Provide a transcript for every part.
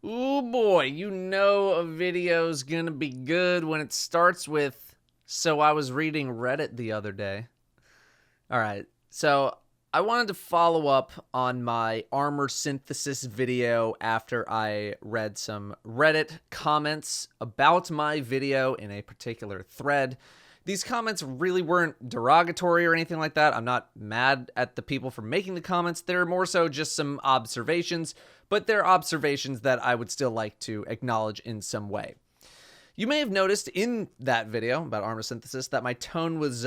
Ooh boy, you know a video's gonna be good when it starts with, "So I was reading Reddit the other day." Alright, so I wanted to follow up on my armor synthesis video after I read some Reddit comments about my video in a particular thread. These comments really weren't derogatory or anything like that. I'm not mad at the people for making the comments. They're more so just some observations, but they're observations that I would still like to acknowledge in some way. You may have noticed in that video about armor synthesis that my tone was,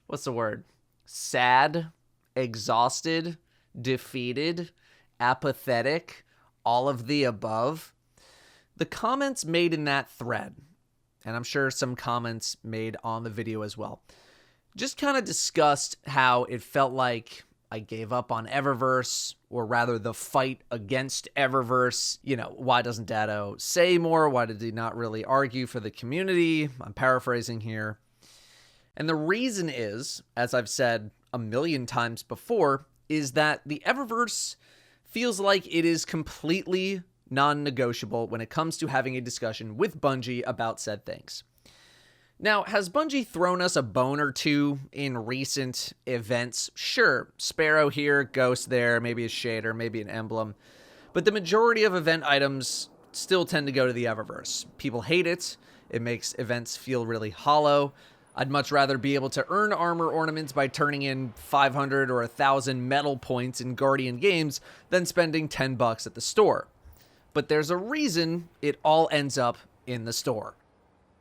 what's the word? Sad, exhausted, defeated, apathetic, all of the above. The comments made in that thread, and I'm sure some comments made on the video as well, just kind of discussed how it felt like I gave up on Eververse, or rather the fight against Eververse. You know, why doesn't Datto say more? Why did he not really argue for the community? I'm paraphrasing here. And the reason is, as I've said a million times before, is that the Eververse feels like it is completely non-negotiable when it comes to having a discussion with Bungie about said things. Now, has Bungie thrown us a bone or two in recent events? Sure, Sparrow here, Ghost there, maybe a shader, maybe an emblem. But the majority of event items still tend to go to the Eververse. People hate it. It makes events feel really hollow. I'd much rather be able to earn armor ornaments by turning in 500 or 1,000 metal points in Guardian games than spending $10 at the store. But there's a reason it all ends up in the store.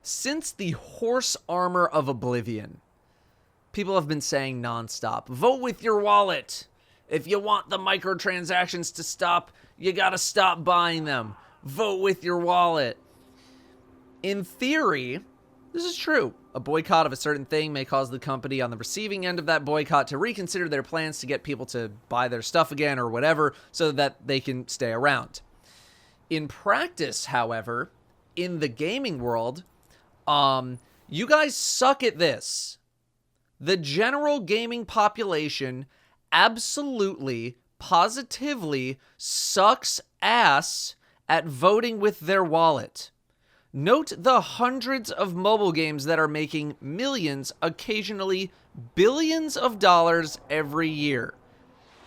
Since the horse armor of Oblivion, people have been saying nonstop, vote with your wallet. If you want the microtransactions to stop, you gotta stop buying them. Vote with your wallet. In theory, this is true. A boycott of a certain thing may cause the company on the receiving end of that boycott to reconsider their plans to get people to buy their stuff again or whatever so that they can stay around. In practice, however, in the gaming world, you guys suck at this. The general gaming population absolutely, positively sucks ass at voting with their wallet. Note the hundreds of mobile games that are making millions, occasionally billions of dollars every year.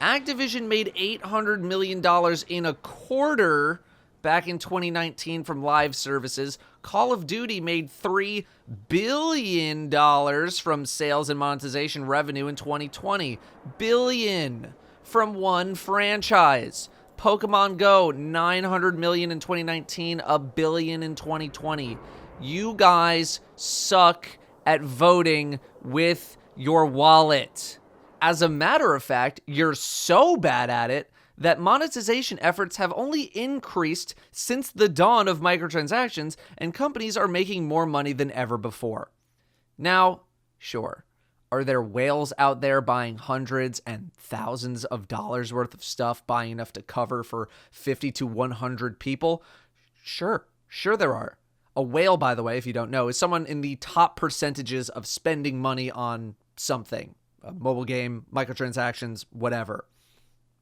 Activision made $800 million in a quarter back in 2019 from live services. Call of Duty made $3 billion from sales and monetization revenue in 2020. Billion from one franchise. Pokemon Go, $900 million in 2019, $1 billion in 2020. You guys suck at voting with your wallet. As a matter of fact, you're so bad at it that monetization efforts have only increased since the dawn of microtransactions, and companies are making more money than ever before. Now, sure, are there whales out there buying hundreds and thousands of dollars worth of stuff, buying enough to cover for 50 to 100 people? Sure there are. A whale, by the way, if you don't know, is someone in the top percentages of spending money on something. A mobile game, microtransactions, whatever.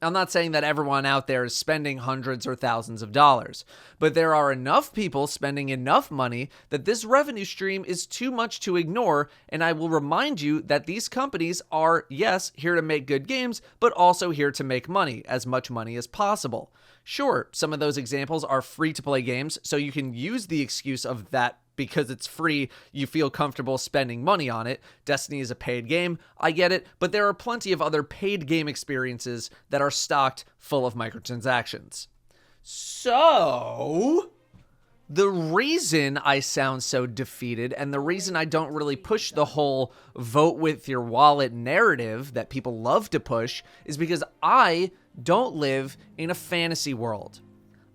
I'm not saying that everyone out there is spending hundreds or thousands of dollars, but there are enough people spending enough money that this revenue stream is too much to ignore, and I will remind you that these companies are, yes, here to make good games, but also here to make money, as much money as possible. Sure, some of those examples are free-to-play games, so you can use the excuse of that because it's free, you feel comfortable spending money on it. Destiny is a paid game, I get it, but there are plenty of other paid game experiences that are stocked full of microtransactions. So, the reason I sound so defeated, and the reason I don't really push the whole vote with your wallet narrative that people love to push, is because I don't live in a fantasy world.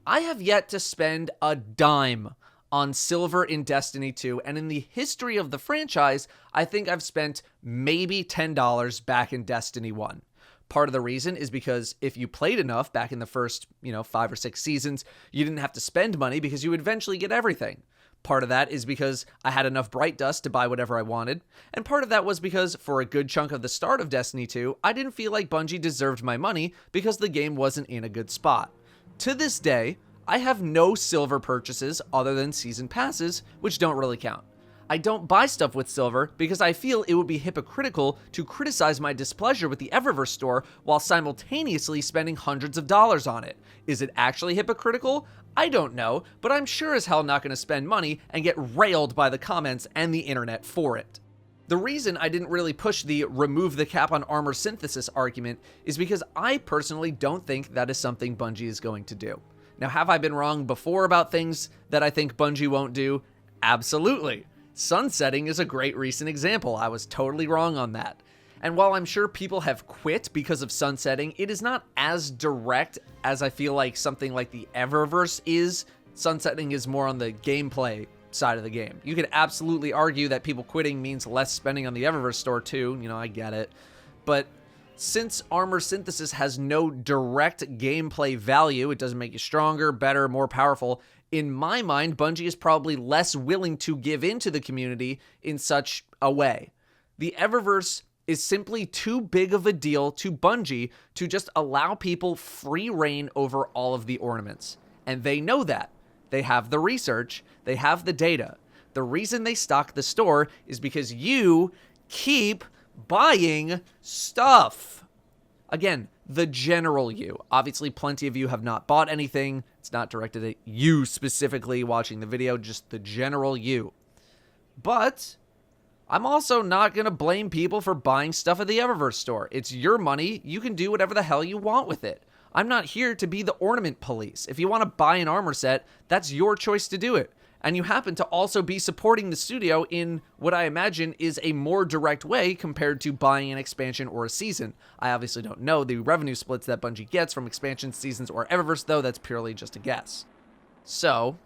I have yet to spend a dime on silver in Destiny 2, and in the history of the franchise, I think I've spent maybe $10 back in Destiny 1. Part of the reason is because if you played enough back in the first, 5 or 6 seasons, you didn't have to spend money because you would eventually get everything. Part of that is because I had enough Bright Dust to buy whatever I wanted, and part of that was because for a good chunk of the start of Destiny 2, I didn't feel like Bungie deserved my money because the game wasn't in a good spot. To this day, I have no silver purchases other than season passes, which don't really count. I don't buy stuff with silver because I feel it would be hypocritical to criticize my displeasure with the Eververse store while simultaneously spending hundreds of dollars on it. Is it actually hypocritical? I don't know, but I'm sure as hell not going to spend money and get railed by the comments and the internet for it. The reason I didn't really push the remove the cap on armor synthesis argument is because I personally don't think that is something Bungie is going to do. Now, have I been wrong before about things that I think Bungie won't do? Absolutely. Sunsetting is a great recent example. I was totally wrong on that. And while I'm sure people have quit because of sunsetting, it is not as direct as I feel like something like the Eververse is. Sunsetting is more on the gameplay side of the game. You could absolutely argue that people quitting means less spending on the Eververse store too. You know, I get it. But since armor synthesis has no direct gameplay value, it doesn't make you stronger, better, more powerful. In my mind, Bungie is probably less willing to give in to the community in such a way. The Eververse is simply too big of a deal to Bungie to just allow people free reign over all of the ornaments. And they know that. They have the research, they have the data. The reason they stock the store is because you keep buying stuff. Again, the general you. Obviously, plenty of you have not bought anything. It's not directed at you specifically watching the video, just the general you. But I'm also not going to blame people for buying stuff at the Eververse store. It's your money. You can do whatever the hell you want with it. I'm not here to be the ornament police. If you want to buy an armor set, that's your choice to do it. And you happen to also be supporting the studio in what I imagine is a more direct way compared to buying an expansion or a season. I obviously don't know the revenue splits that Bungie gets from expansion seasons or Eververse, though. That's purely just a guess. So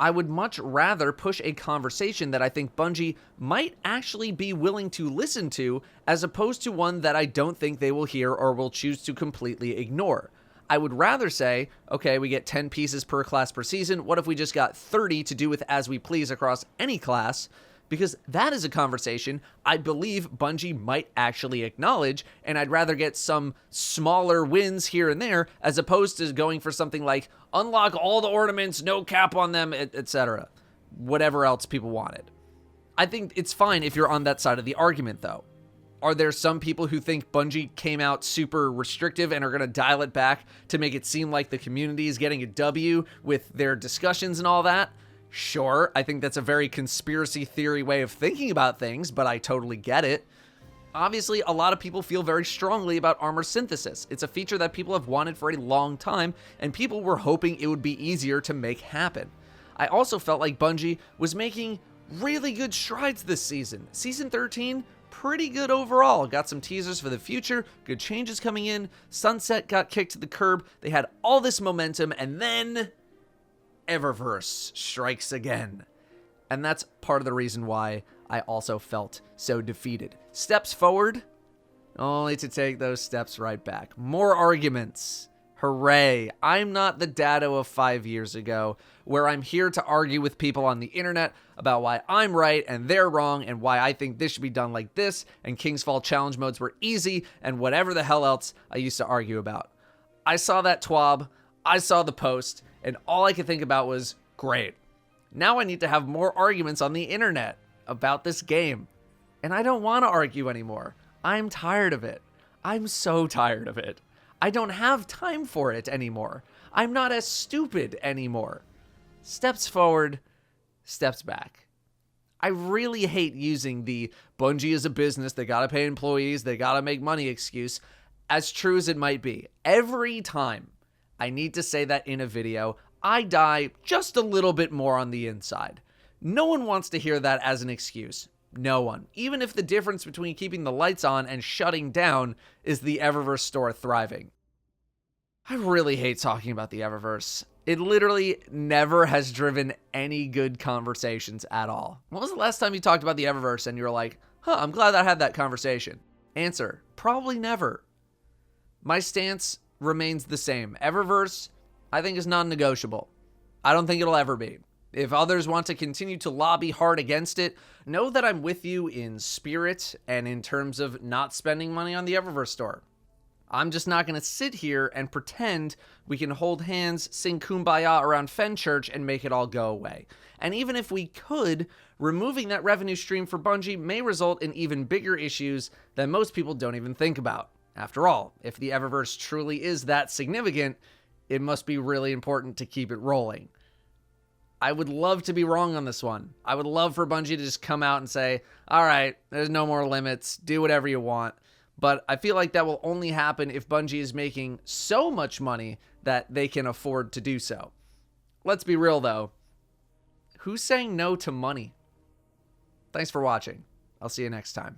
I would much rather push a conversation that I think Bungie might actually be willing to listen to, as opposed to one that I don't think they will hear or will choose to completely ignore. I would rather say, okay, we get 10 pieces per class per season. What if we just got 30 to do with as we please across any class? Because that is a conversation I believe Bungie might actually acknowledge, and I'd rather get some smaller wins here and there as opposed to going for something like unlock all the ornaments, no cap on them, etc. Whatever else people wanted. I think it's fine if you're on that side of the argument, though. Are there some people who think Bungie came out super restrictive and are going to dial it back to make it seem like the community is getting a W with their discussions and all that? Sure, I think that's a very conspiracy theory way of thinking about things, but I totally get it. Obviously, a lot of people feel very strongly about armor synthesis. It's a feature that people have wanted for a long time, and people were hoping it would be easier to make happen. I also felt like Bungie was making really good strides this season. Season 13, pretty good overall. Got some teasers for the future, good changes coming in. Sunset got kicked to the curb. They had all this momentum, and then Eververse strikes again. And that's part of the reason why I also felt so defeated. Steps forward, only to take those steps right back. More arguments. Hooray. I'm not the Datto of 5 years ago, where I'm here to argue with people on the internet about why I'm right and they're wrong and why I think this should be done like this and King's Fall challenge modes were easy and whatever the hell else I used to argue about. I saw that twab, I saw the post, and all I could think about was, great. Now I need to have more arguments on the internet about this game. And I don't want to argue anymore. I'm tired of it. I'm so tired of it. I don't have time for it anymore. I'm not as stupid anymore. Steps forward, steps back. I really hate using the Bungie is a business, they gotta pay employees, they gotta make money excuse, as true as it might be. Every time I need to say that in a video, I die just a little bit more on the inside. No one wants to hear that as an excuse. No one. Even if the difference between keeping the lights on and shutting down is the Eververse store thriving. I really hate talking about the Eververse. It literally never has driven any good conversations at all. When was the last time you talked about the Eververse and you were like, I'm glad I had that conversation? Answer, probably never. My stance remains the same. Eververse, I think, is non-negotiable. I don't think it'll ever be. If others want to continue to lobby hard against it, know that I'm with you in spirit and in terms of not spending money on the Eververse store. I'm just not going to sit here and pretend we can hold hands, sing Kumbaya around FENCHURCH, and make it all go away. And even if we could, removing that revenue stream for Bungie may result in even bigger issues that most people don't even think about. After all, if the Eververse truly is that significant, it must be really important to keep it rolling. I would love to be wrong on this one. I would love for Bungie to just come out and say, all right, there's no more limits, do whatever you want. But I feel like that will only happen if Bungie is making so much money that they can afford to do so. Let's be real, though. Who's saying no to money? Thanks for watching. I'll see you next time.